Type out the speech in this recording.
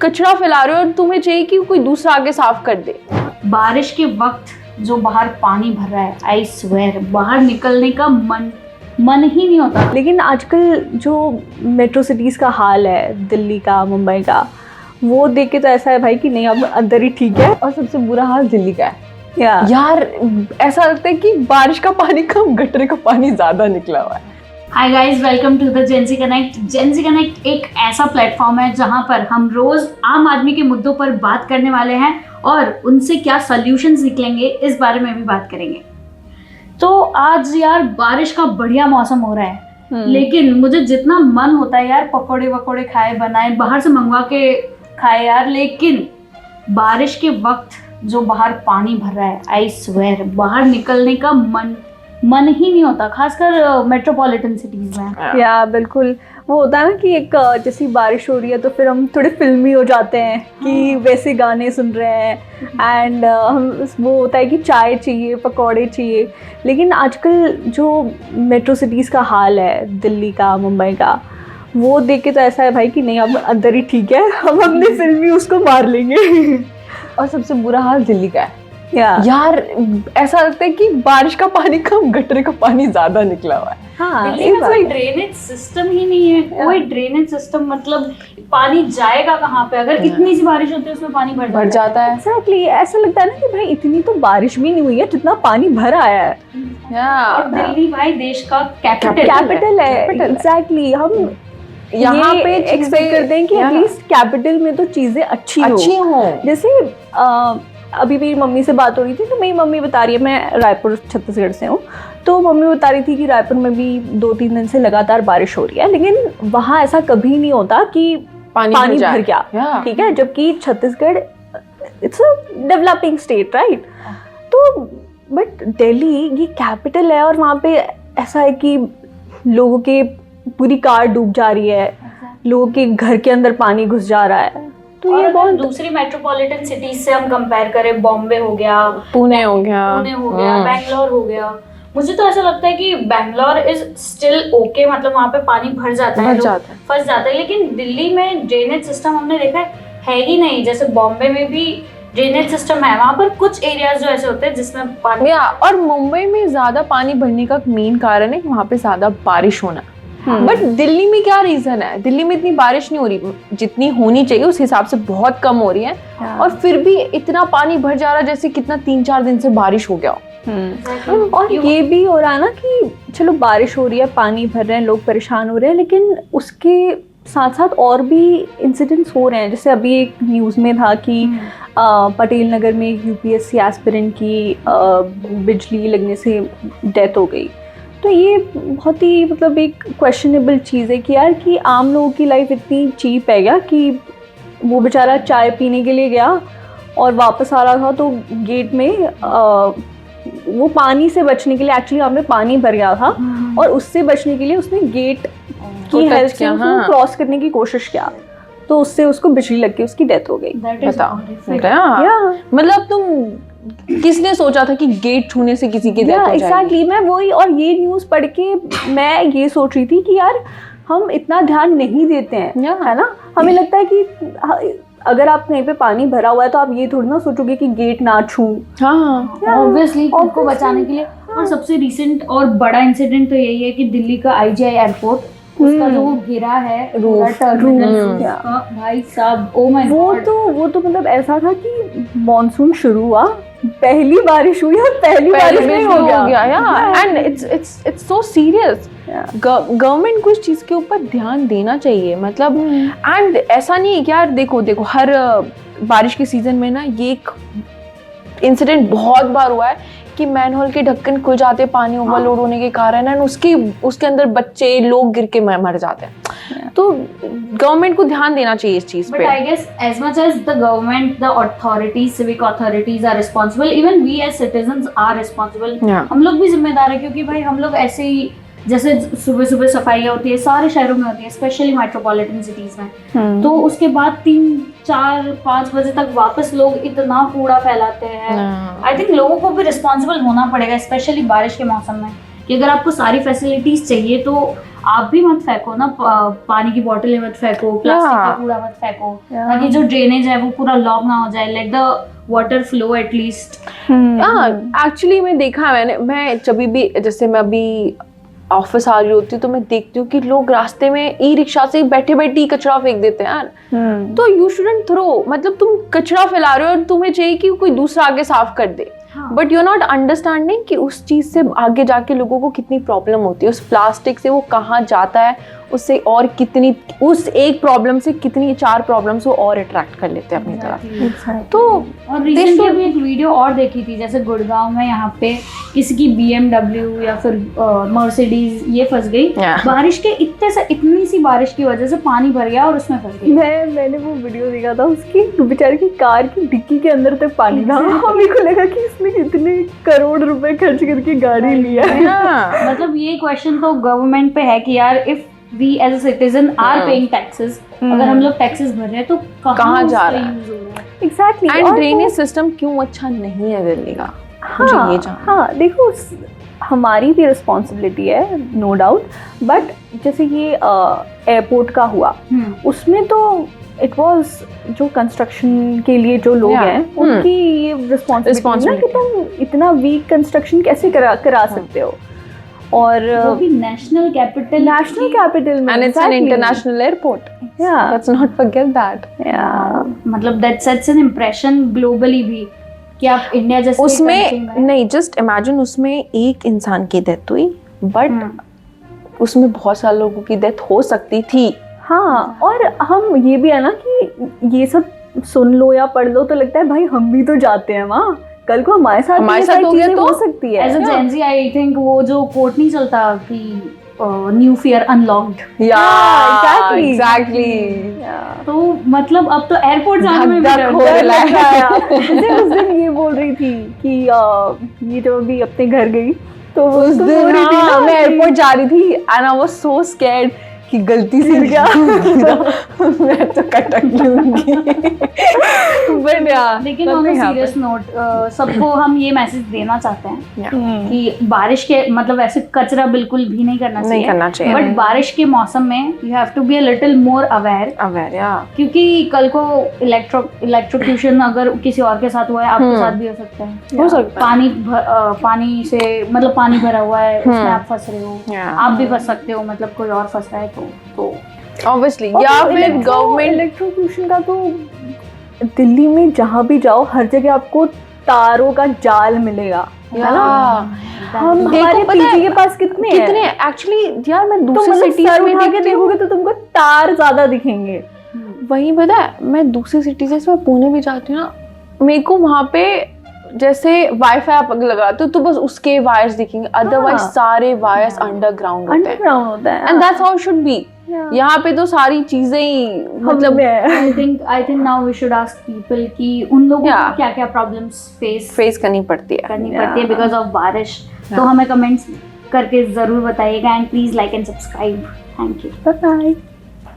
कचरा फैला रहे हो और तुम्हें चाहिए कि कोई दूसरा आगे साफ कर दे। बारिश के वक्त जो बाहर पानी भर रहा है, आई स्वेयर बाहर निकलने का मन ही नहीं होता। लेकिन आजकल जो मेट्रो सिटीज़ का हाल है, दिल्ली का, मुंबई का, वो देख के तो ऐसा है भाई कि नहीं अब अंदर ही ठीक है। और सबसे बुरा हाल दिल्ली का है यार ऐसा लगता है कि बारिश का पानी कम, गटर का पानी ज्यादा निकला हुआ है। Hi guys, welcome to the Gen Z connect. Gen Z connect एक ऐसा प्लेटफॉर्म है जहां पर हम रोज आम आदमी के मुद्दों पर बात करने वाले हैं और उनसे क्या सॉल्यूशंस निकलेंगे इस बारे में भी बात करेंगे। तो आज यार बारिश का बढ़िया मौसम हो रहा है, लेकिन मुझे जितना मन होता है यार पकौड़े वकौड़े खाए, बनाए, बाहर से मंगवा के खाए यार, लेकिन बारिश के वक्त जो बाहर पानी भर रहा है, आई स्वेयर बाहर निकलने का मन ही नहीं होता, खासकर मेट्रोपॉलिटन सिटीज में। या बिल्कुल वो होता है ना कि एक जैसी बारिश हो रही है तो फिर हम थोड़े फिल्मी हो जाते हैं कि वैसे गाने सुन रहे हैं एंड हम वो होता है कि चाय चाहिए, पकौड़े चाहिए। लेकिन आजकल जो मेट्रो सिटीज़ का हाल है, दिल्ली का, मुंबई का, वो देख के तो ऐसा है भाई कि नहीं अब अंदर ही ठीक है, हम अपने फिल्मी उसको मार लेंगे। और सबसे बुरा हाल दिल्ली का है यार ऐसा लगता है कि बारिश का पानी कम, गटर का पानी ज्यादा निकला हुआ है। हाँ, दिल्ली में कोई ड्रेनेज सिस्टम ही नहीं है, कोई ड्रेनेज सिस्टम, मतलब पानी जाएगा कहाँ पे? अगर इतनी सी बारिश होती है उसमें पानी भर जाता है। एग्जैक्टली ऐसा लगता है ना कि भाई इतनी तो बारिश भी नहीं हुई है जितना पानी भर आया है। और दिल्ली भाई देश का कैपिटल है। एग्जैक्टली हम यहाँ पे एक्सपेक्ट करते हैं कि एटलीस्ट कैपिटल में तो चीजें अच्छी हो। जैसे अभी मेरी मम्मी से बात हो रही थी तो मेरी मम्मी बता रही है, मैं रायपुर छत्तीसगढ़ से हूँ, तो मम्मी बता रही थी कि रायपुर में भी 2-3 दिन से लगातार बारिश हो रही है, लेकिन वहाँ ऐसा कभी नहीं होता कि पानी भर गया, ठीक है, जबकि Chhattisgarh it's a developing state, right? तो बट दिल्ली ये कैपिटल है और वहाँ पे ऐसा है कि लोगों के पूरी कार डूब जा रही है, लोगों के घर के अंदर पानी घुस जा रहा है। तो ये बहुत दूसरी मेट्रोपॉलिटन सिटीज से हम कंपेयर करें, बॉम्बे हो गया, पुणे हो गया, बैंगलोर हो गया, मुझे तो ऐसा लगता है कि बैंगलोर इज स्टिल ओके, मतलब वहाँ पे पानी भर जाता है, फंस जाता है। लेकिन दिल्ली में ड्रेनेज सिस्टम हमने देखा है ही नहीं। जैसे बॉम्बे में भी ड्रेनेज सिस्टम है, वहाँ पर कुछ एरियाज जो ऐसे होते हैं जिसमें पानी। और मुंबई में ज्यादा पानी भरने का मेन कारण है वहाँ पे ज्यादा बारिश होना। बट दिल्ली में क्या रीजन है? दिल्ली में इतनी बारिश नहीं हो रही, जितनी होनी चाहिए उस हिसाब से बहुत कम हो रही है, और फिर भी इतना पानी भर जा रहा है जैसे कितना 3-4 दिन से बारिश हो गया हो। और ये भी हो रहा है ना कि चलो बारिश हो रही है, पानी भर रहे हैं, लोग परेशान हो रहे हैं, लेकिन उसके साथ साथ और भी इंसिडेंट्स हो रहे हैं। जैसे अभी एक न्यूज़ में था कि पटेल नगर में यूपीएससी एस्पिरेंट की बिजली लगने से डेथ हो गई। तो ये बहुत ही मतलब एक क्वेश्चनेबल चीज़ है कि यार कि आम लोगों की लाइफ इतनी चीप है क्या कि वो बेचारा चाय पीने के लिए गया और वापस आ रहा था तो गेट में वो पानी से बचने के लिए, एक्चुअली वहाँ पे पानी भर गया था और उससे बचने के लिए उसने गेट की हेल्प से उसको क्रॉस करने की कोशिश किया, तो उससे उसको बिजली लग के उसकी डेथ हो गई। बताओ, मतलब तुम किसने सोचा था कि गेट छूने से किसी की डेथ हो जाएगी? एग्जैक्टली मैं वही, और ये न्यूज़ पढ़ के मैं ये सोच रही थी कि यार हम इतना ध्यान नहीं देते हैं, है ना? हमें लगता है कि अगर आप कहीं पे पानी भरा हुआ है तो आप ये थोड़ी ना सोचोगे कि गेट ना छू। ऑब्वियसली खुद को बचाने के लिए। और सबसे रिसेंट और बड़ा इंसिडेंट तो यही है कि दिल्ली का आईजीआई एयरपोर्ट, उसका जो गिरा है टर्मिनल का, भाई साहब ओ माय गॉड। वो तो मतलब ऐसा था कि मॉनसून शुरू हुआ, पहली बारिश हुई और पहली बारिश में हो गया। And it's so serious. Government को इस चीज के ऊपर ध्यान देना चाहिए, मतलब एंड ऐसा नहीं है कि यार देखो हर बारिश के सीजन में ना ये एक इंसिडेंट बहुत बार हुआ है कि मैनहोल के ढक्कन खुल जाते पानी ओवरलोड होने के कारण, एंड उसके अंदर बच्चे लोग गिर के मर जाते हैं। तो गवर्नमेंट को ध्यान देना चाहिए इस चीज पे। But I guess as much as the government, the authorities, civic authorities are responsible, even we as citizens are responsible. हम लोग भी जिम्मेदार है, क्योंकि भाई हम लोग ऐसे ही, जैसे सुबह सुबह सफाइयाँ होती है सारे शहरों में होती है, स्पेशली मेट्रोपॉलिटन सिटीज में, तो उसके बाद 3-4-5 बजे तक वापस लोग इतना कूड़ा फैलाते हैं। आई थिंक लोगों को भी रिस्पॉन्सिबल होना पड़ेगा, स्पेशली बारिश के मौसम में, कि अगर आपको सारी फैसिलिटीज चाहिए तो आप भी मत फेंको ना, पानी की बोतलें मत फेंको, प्लास्टिक का कूड़ा मत फेंको, ताकि जो ड्रेनेज है वो पूरा लॉक ना हो जाए, let the water flow at least. हाँ, एक्चुअली मैं देखा है, मैं जब भी, जैसे मैं अभी ऑफिस आ रही होती हूँ तो मैं देखती हूँ कि लोग रास्ते में ई रिक्शा से बैठे बैठे ही कचरा फेंक देते हैं यार। तो यू शुडंट थ्रो, मतलब तुम कचरा फैला रहे हो और तुम्हें चाहिए कि कोई दूसरा आगे साफ कर दे, but you are not understanding कि उस चीज से आगे जाके लोगों को कितनी प्रॉब्लम होती है, उस प्लास्टिक से वो कहाँ जाता है, उससे और कितनी, उस एक प्रॉब्लम से कितनी 4 प्रॉब्लम्स वो और अट्रैक्ट कर लेते हैं अपनी तरफ। तो और रिसेंटली अभी एक वीडियो और देखी थी, जैसे गुड़गांव में यहाँ पे किसी की BMW या फिर मर्सिडीज ये फंस गई बारिश के, इतनी सी बारिश की वजह से पानी भर गया और उसमें फंस गई। मैंने वो वीडियो देखा था, उसकी बेचारे की कार की डिक्की के अंदर तक पानी था। मेरे को लगा कि इसने कितने करोड़ रुपए खर्च करके गाड़ी लिया है। मतलब ये क्वेश्चन तो गवर्नमेंट पे है कि यार if we as a citizen are paying taxes, अगर हम लोग टैक्सेस भर रहे हैं तो कहाँ जा रहा है? एग्जैक्टली। एंड ड्रेनेज सिस्टम क्यों अच्छा नहीं है दिल्ली का? हाँ, देखो हमारी भी रिस्पॉन्सिबिलिटी है, नो डाउट, बट जैसे ये एयरपोर्ट का हुआ, उसमें तो इट वाज जो कंस्ट्रक्शन के लिए जो लोग हैं उनकी ये रिस्पॉन्सिबिलिटी है कि तुम इतना वीक कंस्ट्रक्शन कैसे करा सकते हो, और वो भी नेशनल कैपिटल में, and it's an international airport. Let's not forget that. मतलब that sets an impression globally भी कि आप इंडिया जैसे उसमें नहीं, जस्ट इमेजिन उसमें एक इंसान की डेथ हुई, बट उसमें बहुत सारे लोगों की डेथ हो सकती थी। हाँ, और हम ये भी है ना कि ये सब सुन लो या पढ़ लो तो लगता है भाई हम भी तो जाते हैं वहाँ, कल को हमारे साथ हो गया तो हो सकती है। As a gen Zee I think वो जो कोट नहीं चलता कि न्यू फियर अनलॉक्ड, एग्जैक्टली। तो मतलब अब तो एयरपोर्ट जाने में भी हो रहा है। उस दिन ये बोल रही थी कि ये जब अभी अपने घर गई तो उस दिन मैं एयरपोर्ट जा रही थी and I was so scared कि गलती से क्या मैं तो कटक लूंगी। बट लेकिन ऑन सीरियस नोट सबको हम ये मैसेज देना चाहते हैं कि बारिश के मतलब ऐसे कचरा बिल्कुल भी नहीं करना चाहिए, बट बारिश के मौसम में you have to be a little more aware, क्योंकि कल को इलेक्ट्रोक्यूशन अगर किसी और के साथ हुआ है, आपके साथ भी हो सकता है। पानी से मतलब पानी भरा हुआ है, उसमें आप फंस रहे हो, आप भी फंस सकते हो, मतलब कोई और फंस रहा है तो ऑब्वियसली। या फिर गवर्नमेंट इलेक्ट्रोक्यूशन का तो दिल्ली में जहाँ भी जाओ हर जगह आपको तारों का जाल मिलेगा, है ना? हम हमारे पीजी के पास कितने एक्चुअली यार, मैं दूसरी सिटीज में उठा के देखोगे तो तुमको तार ज्यादा दिखेंगे। वही पता है, मैं दूसरी सिटीज जैसे मैं पुणे भी जाती हूँ ना, मेरे को वहाँ पे जैसे वाईफाई आप लगाते हो तो बस उसके वायर्स दिखेंगे, अदरवाइज सारे वायर्स अंडरग्राउंड होते हैं, and that's how it should be. यहाँ पे तो सारी चीजें ही मतलब I think now we should ask people कि उन लोगों को क्या क्या प्रॉब्लम्स फेस करनी पड़ती है बिकॉज ऑफ बारिश। तो हमें कमेंट्स करके जरूर बताइएगा, and please like and subscribe. Thank you, bye bye.